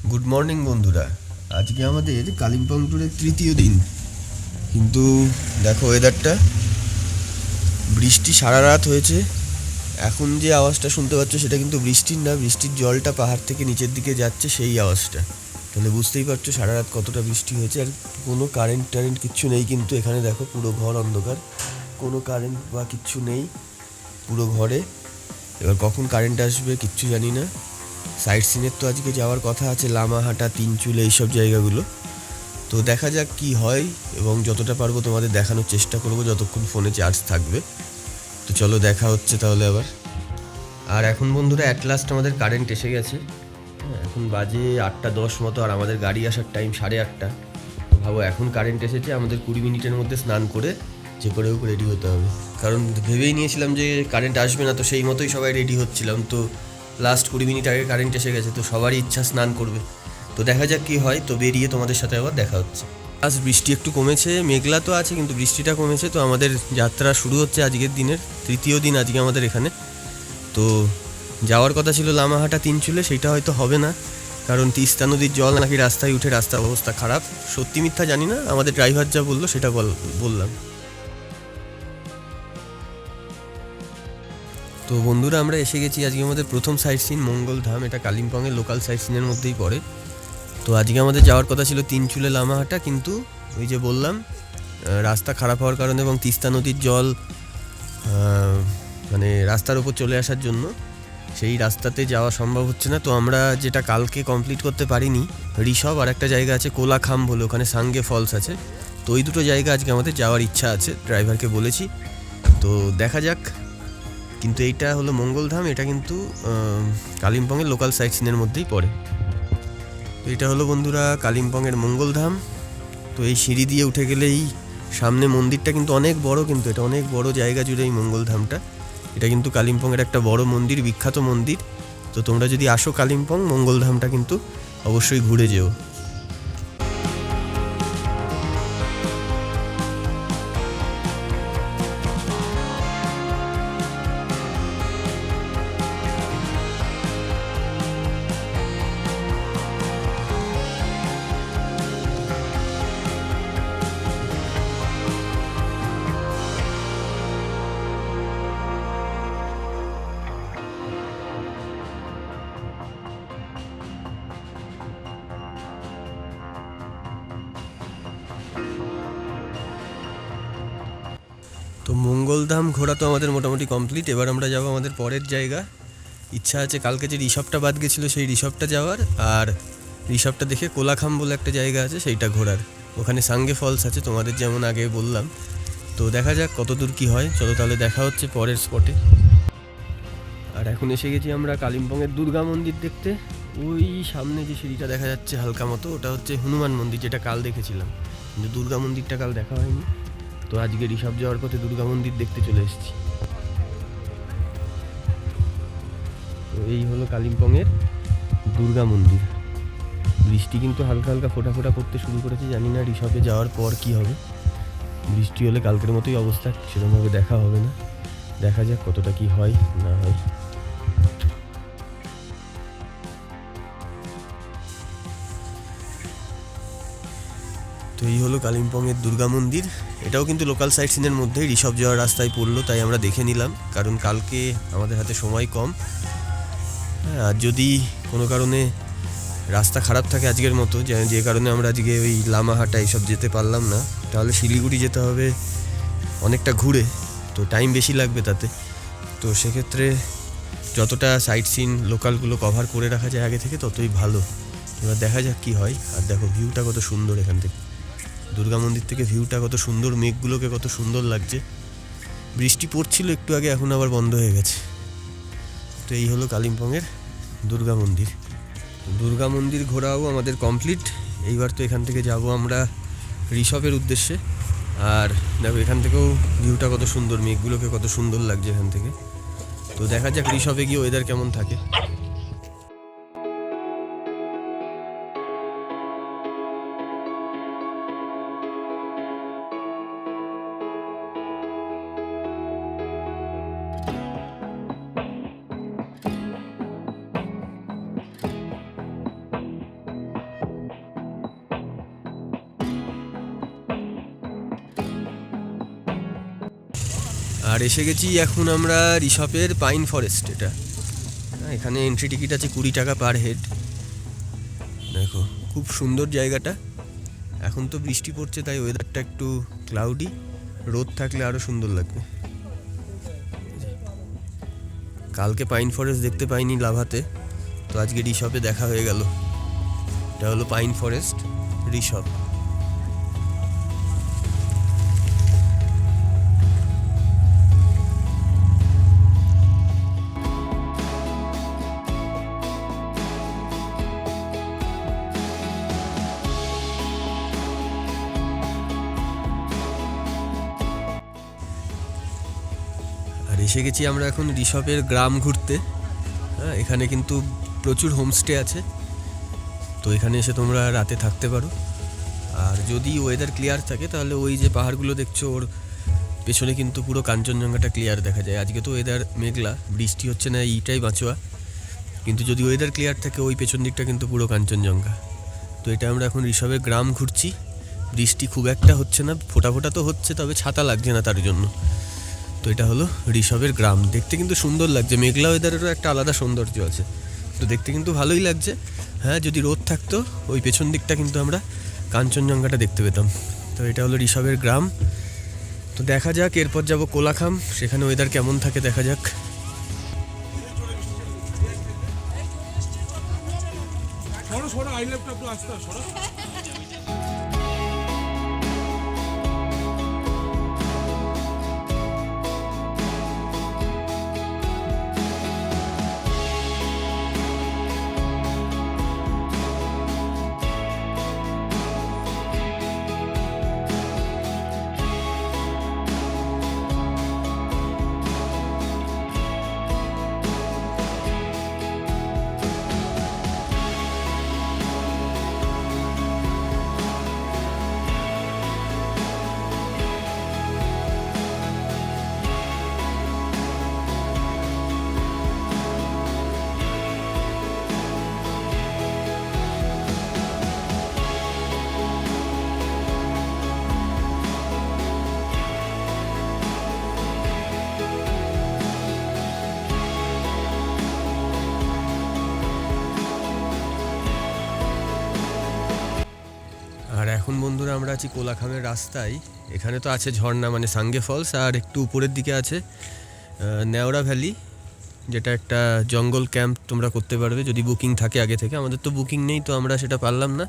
Good morning বন্ধুরা। আজকে আমাদের কালিম্পং ট্যুরের তৃতীয় দিন, কিন্তু দেখো ওয়েদারটা, বৃষ্টি সারা রাত হয়েছে। এখন যে আওয়াজটা শুনতে পাচ্ছ সেটা কিন্তু বৃষ্টির না, বৃষ্টির জলটা পাহাড় থেকে নিচের দিকে যাচ্ছে সেই আওয়াজটা। তাহলে বুঝতেই পারছো সারা রাত কতটা বৃষ্টি হয়েছে। আর কোনো কারেন্ট টারেন্ট কিচ্ছু নেই, কিন্তু এখানে দেখো পুরো ঘর অন্ধকার, কোনো কারেন্ট বা কিচ্ছু নেই পুরো ঘরে। এবার কখন কারেন্ট আসবে কিচ্ছু জানি না। সাইট সিনের তো আজকে যাওয়ার কথা আছে, লামাহাটা, তিনচুল, এইসব জায়গাগুলো। তো দেখা যাক কি হয়, এবং যতটা পারবো তোমাদের দেখানোর চেষ্টা করবো যতক্ষণ ফোনে চার্জ থাকবে। তো চলো দেখা হচ্ছে তাহলে আবার। আর এখন বন্ধুরা অ্যাট লাস্ট আমাদের কারেন্ট এসে গেছে। এখন বাজে 8:10 মতো, আর আমাদের গাড়ি আসার টাইম 8:30। তো ভাবো এখন কারেন্ট এসেছে, আমাদের 20 মিনিটের মধ্যে স্নান করে যে করে হোক রেডি হতে হবে। কারণ ভেবেই নিয়েছিলাম যে কারেন্ট আসবে না, তো সেই মতোই সবাই রেডি হচ্ছিলাম। তো লাস্ট 20 মিনিট আগে কারেন্ট এসে গেছে, তো সবারই ইচ্ছা স্নান করবে। তো দেখা যাক কী হয়। তো বেরিয়ে তোমাদের সাথে আবার দেখা হচ্ছে। আজ বৃষ্টি একটু কমেছে, মেঘলা তো আছে কিন্তু বৃষ্টিটা কমেছে। তো আমাদের যাত্রা শুরু হচ্ছে আজকের দিনের তৃতীয় দিন আজকে আমাদের এখানে। তো যাওয়ার কথা ছিল লামাহাটা, তিনচুলে, সেটা হয়তো হবে না, কারণ তিস্তা নদীর জল নাকি রাস্তায় উঠে রাস্তার অবস্থা খারাপ। সত্যি মিথ্যা জানি না, আমাদের ড্রাইভার যা বললো সেটা বললাম। তো বন্ধুরা আমরা এসে গেছি আজকে আমাদের প্রথম সাইট সিন মঙ্গলধাম। এটা কালিম্পংয়ের লোকাল সাইট সিনের মধ্যেই পড়ে। তো আজকে আমাদের যাওয়ার কথা ছিল তিনচুলে, লামাহাটা, কিন্তু ওই যে বললাম রাস্তা খারাপ হওয়ার কারণে এবং তিস্তা নদীর জল মানে রাস্তার উপর চলে আসার জন্য সেই রাস্তাতে যাওয়া সম্ভব হচ্ছে না। তো আমরা যেটা কালকে কমপ্লিট করতে পারিনি, ঋষভ, আর একটা জায়গা আছে কোলাখাম বলে, ওখানে সাঙ্গে ফলস আছে। তো ওই দুটো জায়গা আজকে আমাদের যাওয়ার ইচ্ছা আছে, ড্রাইভারকে বলেছি। তো দেখা যাক। কিন্তু এইটা হলো মঙ্গলধাম, এটা কিন্তু কালিম্পংয়ের লোকাল সাইট সিনের মধ্যেই পড়ে। তো এটা হলো বন্ধুরা কালিম্পংয়ের মঙ্গলধাম। তো এই সিঁড়ি দিয়ে উঠে গেলেই সামনে মন্দিরটা কিন্তু অনেক বড়, কিন্তু এটা অনেক বড় জায়গা জুড়ে এই মঙ্গলধামটা। এটা কিন্তু কালিম্পংয়ের একটা বড় মন্দির, বিখ্যাত মন্দির। তো তোমরা যদি আসো কালিম্পং, মঙ্গলধামটা কিন্তু অবশ্যই ঘুরে যেও। তো মঙ্গলধাম ঘোরা তো আমাদের মোটামুটি কমপ্লিট। এবার আমরা যাবো আমাদের পরের জায়গা। ইচ্ছা আছে কালকে যে ঋষভটা বাদ গেছিলো সেই ঋষভটা যাওয়ার, আর ঋষভটা দেখে কোলাখাম বলে একটা জায়গা আছে সেইটা ঘোরার। ওখানে সাঙ্গে ফলস আছে তোমাদের যেমন আগে বললাম। তো দেখা যাক কত দূর কী হয়। চলো তাহলে দেখা হচ্ছে পরের স্পটে। আর এখন এসে গেছি আমরা কালিম্পংয়ের দুর্গা মন্দির দেখতে। ওই সামনে যে সিঁড়িটা দেখা যাচ্ছে হালকা মতো, ওটা হচ্ছে হনুমান মন্দির, যেটা কাল দেখেছিলাম, কিন্তু দুর্গা মন্দিরটা কাল দেখা হয়নি। তো আজকে ঋষভ যাওয়ার পথে দুর্গা মন্দির দেখতে চলে এসেছি। তো এই হলো কালিম্পংয়ের দুর্গা মন্দির। বৃষ্টি কিন্তু হালকা হালকা ফোঁটা ফোঁটা পড়তে শুরু করেছে, জানি না ঋষভে যাওয়ার পর কি হবে। বৃষ্টি হলে কালকের মতোই অবস্থা, সেরকমভাবে দেখা হবে না। দেখা যাক কতটা কি হয় না হয়। তো এই হলো কালিম্পংয়ের দুর্গা মন্দির। এটাও কিন্তু লোকাল সাইট সিনের মধ্যেই, ঋষভ যাওয়ার রাস্তায় পড়লো, তাই আমরা দেখে নিলাম, কারণ কালকে আমাদের হাতে সময় কম। হ্যাঁ, আর যদি কোনো কারণে রাস্তা খারাপ থাকে আজকের মতো, যে কারণে আমরা আজকে ওই লামাহাটা এইসব যেতে পারলাম না, তাহলে শিলিগুড়ি যেতে হবে অনেকটা ঘুরে। তো টাইম বেশি লাগবে তাতে। তো সেক্ষেত্রে যতটা সাইট সিন লোকালগুলো কভার করে রাখা যায় আগে থেকে ততই ভালো। এবার দেখা যাক কী হয়। আর দেখো ভিউটা কত সুন্দর এখান থেকে, দুর্গা মন্দির থেকে ভিউটা কত সুন্দর, মেঘগুলোকে কত সুন্দর লাগছে। বৃষ্টি পড়ছিল একটু আগে, এখন আবার বন্ধ হয়ে গেছে। তো এই হলো কালিম্পংয়ের দুর্গা মন্দির। দুর্গা মন্দির ঘোরাও আমাদের কমপ্লিট। এইবার তো এখান থেকে যাব আমরা ঋষভের উদ্দেশ্যে। আর দেখো এখান থেকেও ভিউটা কত সুন্দর, মেঘগুলোকে কত সুন্দর লাগছে এখান থেকে। তো দেখা যাক ঋষভে গিয়ে ওয়েদার কেমন থাকে। আর এসে গেছি এখন আমরা ঋষভের পাইন ফরেস্ট। এটা এখানে এন্ট্রি টিকিট আছে 20 টাকা পার হেড। দেখো খুব সুন্দর জায়গাটা। এখন তো বৃষ্টি পড়ছে তাই ওয়েদারটা একটু ক্লাউডি, রোদ থাকলে আরও সুন্দর লাগবে। কালকে পাইন ফরেস্ট দেখতে পাইনি লাভাতে, তো আজকে ঋষভে দেখা হয়ে গেল। এটা হলো পাইন ফরেস্ট ঋষভ। আর এসে গেছি আমরা এখন ঋষভের গ্রাম ঘুরতে। হ্যাঁ, এখানে কিন্তু প্রচুর হোমস্টে আছে, তো এখানে এসে তোমরা রাতে থাকতে পারো। আর যদি ওয়েদার ক্লিয়ার থাকে তাহলে ওই যে পাহাড়গুলো দেখছো ওর পেছনে কিন্তু পুরো কাঞ্চনজঙ্ঘাটা ক্লিয়ার দেখা যায়। আজকে তো ওয়েদার মেঘলা, বৃষ্টি হচ্ছে না, এইটাই বাঁচোয়া। কিন্তু যদি ওয়েদার ক্লিয়ার থাকে ওই পেছন দিকটা কিন্তু পুরো কাঞ্চনজঙ্ঘা। তো এটা আমরা এখন ঋষভের গ্রাম ঘুরছি। বৃষ্টি খুব একটা হচ্ছে না, ফোটা ফোটা তো হচ্ছে, তবে ছাতা লাগছে না তার জন্য। তো এটা হলো ঋষভের গ্রাম। দেখতে কিন্তু সুন্দর লাগছে, মেঘলা ওয়েদারেরও একটা আলাদা সৌন্দর্য আছে, তো দেখতে কিন্তু ভালোই লাগছে। হ্যাঁ, যদি রোদ থাকতো ওই পেছন দিকটা কিন্তু আমরা কাঞ্চনজঙ্ঘাটা দেখতে পেতাম। তো এটা হলো ঋষভের গ্রাম। তো দেখা যাক, এরপর যাব কোলাখাম, সেখানে ওয়েদার কেমন থাকে দেখা যাক। আর এখন বন্ধুরা আমরা আছি কোলাখামের রাস্তায়। এখানে তো আছে ঝর্ণা মানে সাঙ্গে ফলস, আর একটু উপরের দিকে আছে নেওড়া ভ্যালি, যেটা একটা জঙ্গল ক্যাম্প তোমরা করতে পারবে যদি বুকিং থাকে আগে থেকে। আমাদের তো বুকিং নেই, তো আমরা সেটা পারলাম না।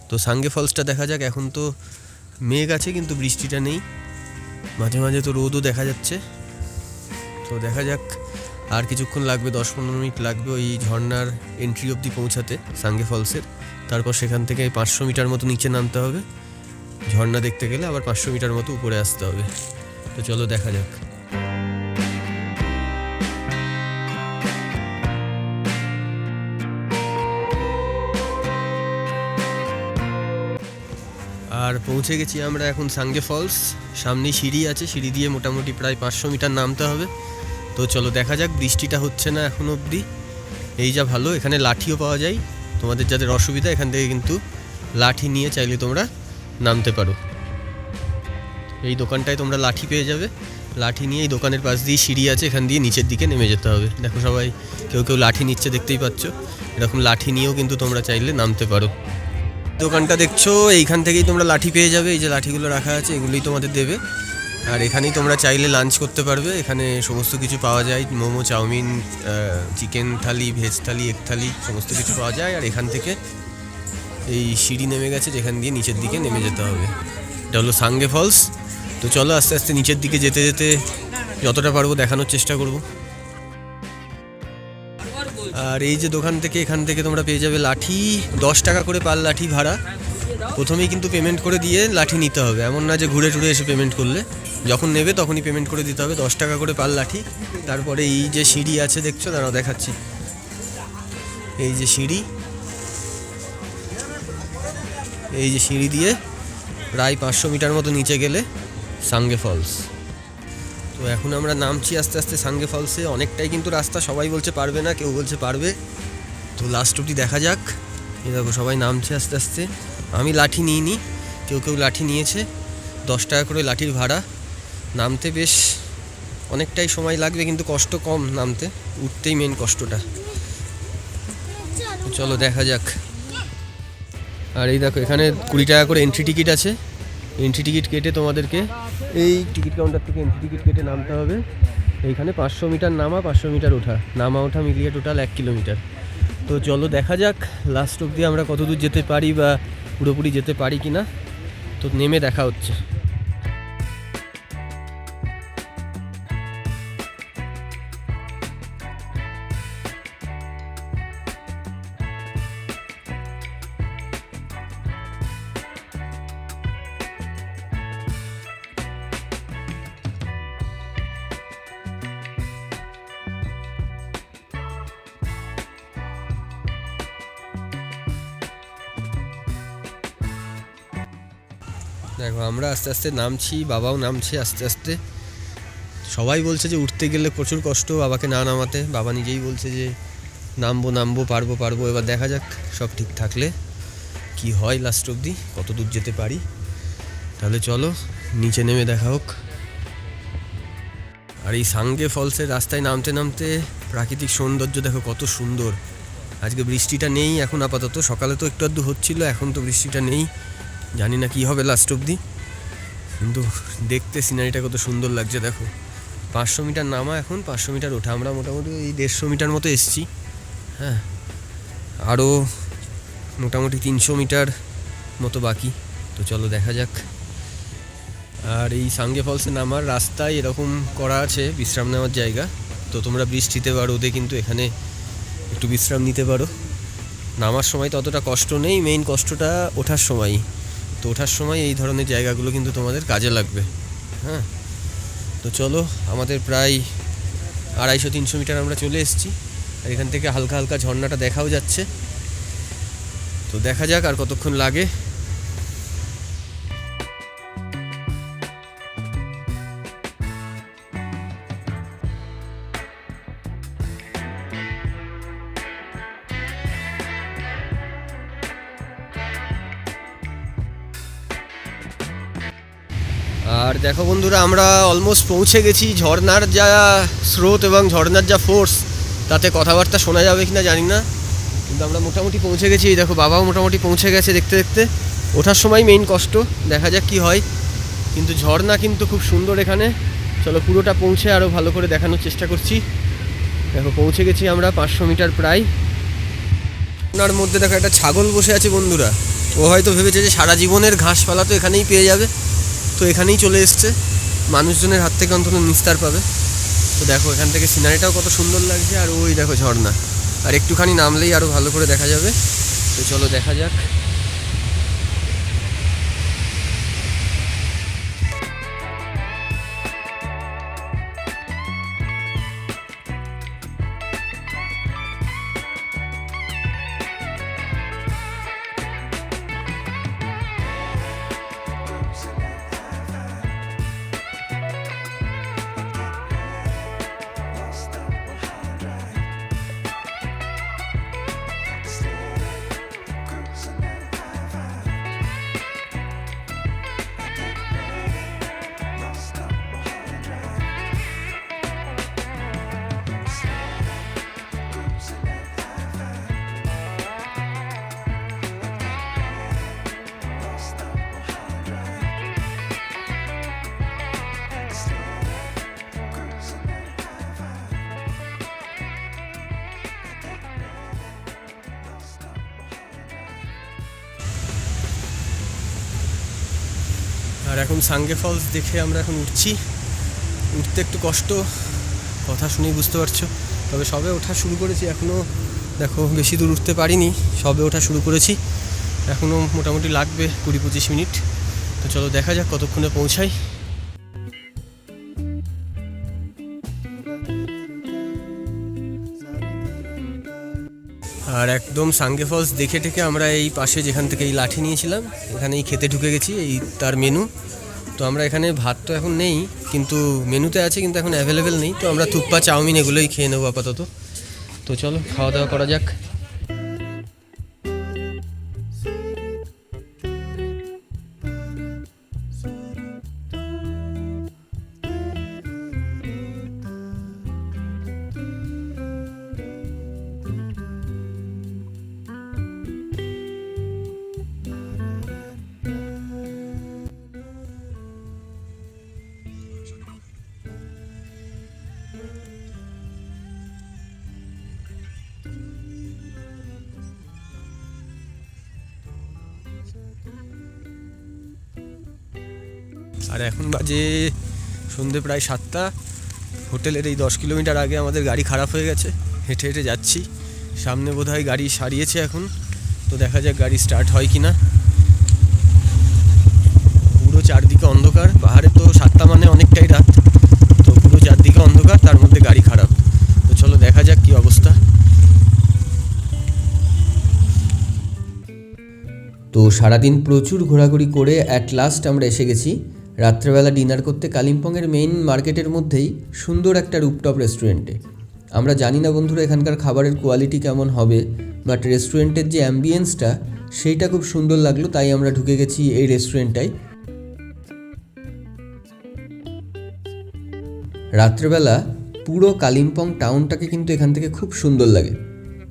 তো সাঙ্গে ফলসটা দেখা যাক। এখন তো মেঘ আছে কিন্তু বৃষ্টিটা নেই, মাঝে মাঝে তো রোদও দেখা যাচ্ছে। তো দেখা যাক, আর কিছুক্ষণ লাগবে, 10-15 মিনিট লাগবে ওই ঝর্ণার এন্ট্রি অবধি পৌঁছাতে সাঙ্গে ফলসের। তারপর সেখান থেকে 500 মিটার মতো নিচে নামতে হবে। ঝর্ণা দেখতে গেলে আবার 500 মিটার মতো উপরে আসতে হবে। তো চলো দেখা যাক। আর পৌঁছে গেছি আমরা এখন সাঙ্গে ফলস। সামনেই সিঁড়ি আছে, সিঁড়ি দিয়ে মোটামুটি প্রায় 500 মিটার নামতে হবে। তো চলো দেখা যাক। বৃষ্টিটা হচ্ছে না এখন অবধি, এই যা ভালো। এখানে লাঠিও পাওয়া যায়, তোমাদের যাদের অসুবিধা এখান থেকে কিন্তু লাঠি নিয়ে চাইলে তোমরা নামতে পারো। এই দোকানটায় তোমরা লাঠি পেয়ে যাবে। লাঠি নিয়ে এই দোকানের পাশ দিয়ে সিঁড়ি আছে, এখান দিয়ে নিচের দিকে নেমে যেতে হবে। দেখো সবাই কেউ কেউ লাঠি নিচ্ছে, দেখতেই পাচ্ছ। এরকম লাঠি নিয়েও কিন্তু তোমরা চাইলে নামতে পারো। দোকানটা দেখছো, এইখান থেকেই তোমরা লাঠি পেয়ে যাবে। এই যে লাঠিগুলো রাখা আছে এগুলোই তোমাদের দেবে। আর এখানেই তোমরা চাইলে লাঞ্চ করতে পারবে। এখানে সমস্ত কিছু পাওয়া যায়, মোমো, চাউমিন, চিকেন থালি, ভেজ থালি, এগ থালি, সমস্ত কিছু পাওয়া যায়। আর এখান থেকে এই সিঁড়ি নেমে গেছে, যেখান দিয়ে নিচের দিকে নেমে যেতে হবে। এটা হলো সাঙ্গে ফলস। তো চলো আস্তে আস্তে নিচের দিকে যেতে যেতে যতটা পারবো দেখানোর চেষ্টা করব। আর এই যে দোকান থেকে, এখান থেকে তোমরা পেয়ে যাবে লাঠি। 10 টাকা করে পার লাঠি ভাড়া। প্রথমেই কিন্তু পেমেন্ট করে দিয়ে লাঠি নিতে হবে, এমন না যে ঘুরে টুরে এসে পেমেন্ট করলে। যখন নেবে তখনই পেমেন্ট করে দিতে হবে। 10 টাকা করে পার লাঠি। তারপরে এই যে সিঁড়ি আছে দেখছো, দাঁড়াও দেখাচ্ছি। এই যে সিঁড়ি, এই যে সিঁড়ি দিয়ে প্রায় 500 মিটার মতো নিচে গেলে সাঙ্গে ফলস। তো এখন আমরা নামছি আস্তে আস্তে সাঙ্গে ফলসে। অনেকটাই কিন্তু রাস্তা, সবাই বলছে পারবে না, কেউ বলছে পারবে। তো লাস্ট অবধি দেখা যাক। এই দেখো সবাই নামছে আস্তে আস্তে। আমি লাঠি নিইনি, কেউ কেউ লাঠি নিয়েছে। 10 টাকা করে লাঠির ভাড়া। নামতে বেশ অনেকটাই সময় লাগবে, কিন্তু কষ্ট কম নামতে, উঠতেই মেন কষ্টটা। চলো দেখা যাক। আর এই দেখো এখানে 20 টাকা করে এন্ট্রি টিকিট আছে। এন্ট্রি টিকিট কেটে তোমাদেরকে এই টিকিট কাউন্টার থেকে এন্ট্রি টিকিট কেটে নামতে হবে। এইখানে 500 মিটার নামা, 500 মিটার ওঠা, নামা ওঠা মিলিয়ে টোটাল 1 কিলোমিটার। তো চলো দেখা যাক লাস্ট অবধি আমরা কত দূর যেতে পারি বা পুরোপুরি যেতে পারি কি না। তো নেমে দেখা হচ্ছে। দেখো আমরা আস্তে আস্তে নামছি, বাবাও নামছে আস্তে আস্তে। সবাই বলছে যে উঠতে গেলে প্রচুর কষ্ট, বাবাকে না নামাতে। বাবা নিজেই বলছে যে নামবো নামবো, পারবো পারবো। এবার দেখা যাক সব ঠিক থাকলে কি হয় লাস্ট অবধি, কত দূর যেতে পারি। তাহলে চলো নিচে নেমে দেখা হোক। আর এই সাঙ্গে ফলসের রাস্তায় নামতে নামতে প্রাকৃতিক সৌন্দর্য দেখো কত সুন্দর। আজকে বৃষ্টিটা নেই এখন আপাতত, সকালে তো একটু আধটু হচ্ছিলো, এখন তো বৃষ্টিটা নেই। জানি না কি হবে লাস্ট অবধি, কিন্তু দেখতে সিনারিটা কত সুন্দর লাগছে। দেখো 500 মিটার নামা, এখন 500 মিটার ওঠা। আমরা মোটামুটি এই 150 মিটার মতো এসছি। হ্যাঁ, আরও মোটামুটি 300 মিটার মতো বাকি। তো চলো দেখা যাক। আর এই সাঙ্গে ফলসে নামার রাস্তায় এরকম করা আছে বিশ্রাম নেওয়ার জায়গা। তো তোমরা বৃষ্টিতে বা রোদে কিন্তু এখানে একটু বিশ্রাম নিতে পারো। নামার সময় তো অতটা কষ্ট নেই, মেইন কষ্টটা ওঠার সময়। তো ওঠার সময় এই ধরনের জায়গাগুলো কিন্তু তোমাদের কাজে লাগবে। হ্যাঁ, তো চলো আমাদের প্রায় 250-300 মিটার আমরা চলে এসেছি। আর এখান থেকে হালকা হালকা ঝর্ণাটা দেখাও যাচ্ছে। তো দেখা যাক আর কতক্ষণ লাগে। আর দেখো বন্ধুরা, আমরা অলমোস্ট পৌঁছে গেছি। ঝর্নার যা স্রোত এবং ঝর্নার যা ফোর্স, তাতে কথাবার্তা শোনা যাবে কিনা জানি না, কিন্তু আমরা মোটামুটি পৌঁছে গেছি। এই দেখো বাবাও মোটামুটি পৌঁছে গেছে দেখতে দেখতে। ওঠার সময় মেইন কষ্ট, দেখা যাক কি হয়। কিন্তু ঝর্না কিন্তু খুব সুন্দর এখানে। চলো পুরোটা পৌঁছে আরও ভালো করে দেখানোর চেষ্টা করছি। দেখো পৌঁছে গেছি আমরা 500 মিটার প্রায়। ওনার মধ্যে দেখো একটা ছাগল বসে আছে বন্ধুরা। ও হয়তো ভেবেছে যে সারা জীবনের ঘাসপালা তো এখানেই পেয়ে যাবে, তো এখানেই চলে এসছে, মানুষজনের হাত থেকে অন্তত নিস্তার পাবে। তো দেখো এখান থেকে সিনারিটাও কত সুন্দর লাগছে। আর ওই দেখো ঝর্ণা, আর একটুখানি নামলেই আরও ভালো করে দেখা যাবে। তো চলো দেখা যাক। আর এখন সাঙ্গে ফলস দেখে আমরা এখন উঠছি। উঠতে একটু কষ্ট, কথা শুনেই বুঝতে পারছো। তবে সবে ওঠা শুরু করেছি, এখনও দেখো বেশি দূর উঠতে পারিনি, সবে ওঠা শুরু করেছি। এখনও মোটামুটি লাগবে 20-25 মিনিট। তো চলো দেখা যাক কতক্ষণে পৌঁছাই। আর একদম সাঙ্গে ফলস দেখে টেকে আমরা এই পাশে যেখান থেকে এই লাঠি নিয়েছিলাম, এখানেই খেতে ঢুকে গেছি। এই তার মেনু। তো আমরা এখানে ভাত তো এখন নেই, কিন্তু মেনুতে আছে, কিন্তু এখন অ্যাভেলেবেল নেই। তো আমরা থুকপা, চাউমিন এগুলোই খেয়ে নেবো আপাতত। তো চলো খাওয়া দাওয়া করা যাক। আর এখন বাজে সন্ধে প্রায় 7টা। হোটেলের এই 10 কিলোমিটার আগে আমাদের গাড়ি খারাপ হয়ে গেছে, হেঁটে হেঁটে যাচ্ছি। সামনে বোধহয় গাড়ি সারিয়েছে এখন, তো দেখা যাক গাড়ি স্টার্ট হয় কি না। পুরো চারদিকে অন্ধকার, পাহাড়ে তো 7টা মানে অনেকটাই রাত, তো পুরো চারদিকে অন্ধকার, তার মধ্যে গাড়ি খারাপ। তো চলো দেখা যাক কি অবস্থা। তো সারাদিন প্রচুর ঘোরাঘুরি করে অ্যাট লাস্ট আমরা এসে গেছি রাত্রেবেলা ডিনার করতে কালিম্পংয়ের মেইন মার্কেটের মধ্যেই সুন্দর একটা রুপটপ রেস্টুরেন্টে। আমরা জানি না বন্ধুরা এখানকার খাবারের কোয়ালিটি কেমন হবে, বাট রেস্টুরেন্টের যে অ্যাম্বিয়েন্সটা সেইটা খুব সুন্দর লাগলো, তাই আমরা ঢুকে গেছি এই রেস্টুরেন্টটায়। রাত্রেবেলা পুরো কালিম্পং টাউনটাকে কিন্তু এখান থেকে খুব সুন্দর লাগে।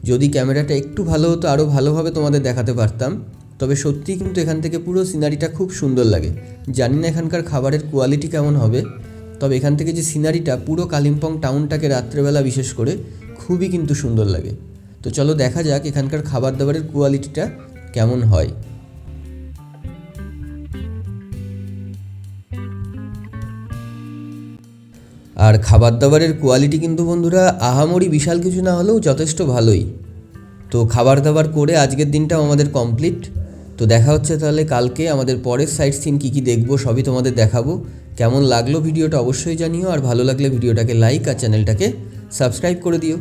যদি ক্যামেরাটা একটু ভালো হতো আরও ভালোভাবে তোমাদের দেখাতে পারতাম, তবে সত্যিই কিন্তু এখান থেকে পুরো সিনারিটা খুব সুন্দর লাগে। জানি না এখানকার খাবারের কোয়ালিটি কেমন হবে, তবে এখান থেকে যে সিনারিটা পুরো কালিম্পং টাউনটাকে রাত্রেবেলা বিশেষ করে খুবই কিন্তু সুন্দর লাগে। তো চলো দেখা যাক এখানকার খাবার দাবারের কোয়ালিটিটা কেমন হয়। আর খাবার দাবারের কোয়ালিটি কিন্তু বন্ধুরা আহামরি বিশাল কিছু না হলেও যথেষ্ট ভালোই। তো খাবার দাবার করে আজকের দিনটাও আমাদের কমপ্লিট। তো দেখা হচ্ছে তাহলে কালকে আমাদের পরের সাইট সিন কী কী দেখবো সবই তোমাদের দেখাবো। কেমন লাগলো ভিডিওটা অবশ্যই জানিও, আর ভালো লাগলে ভিডিওটাকে লাইক আর চ্যানেলটাকে সাবস্ক্রাইব করে দিও।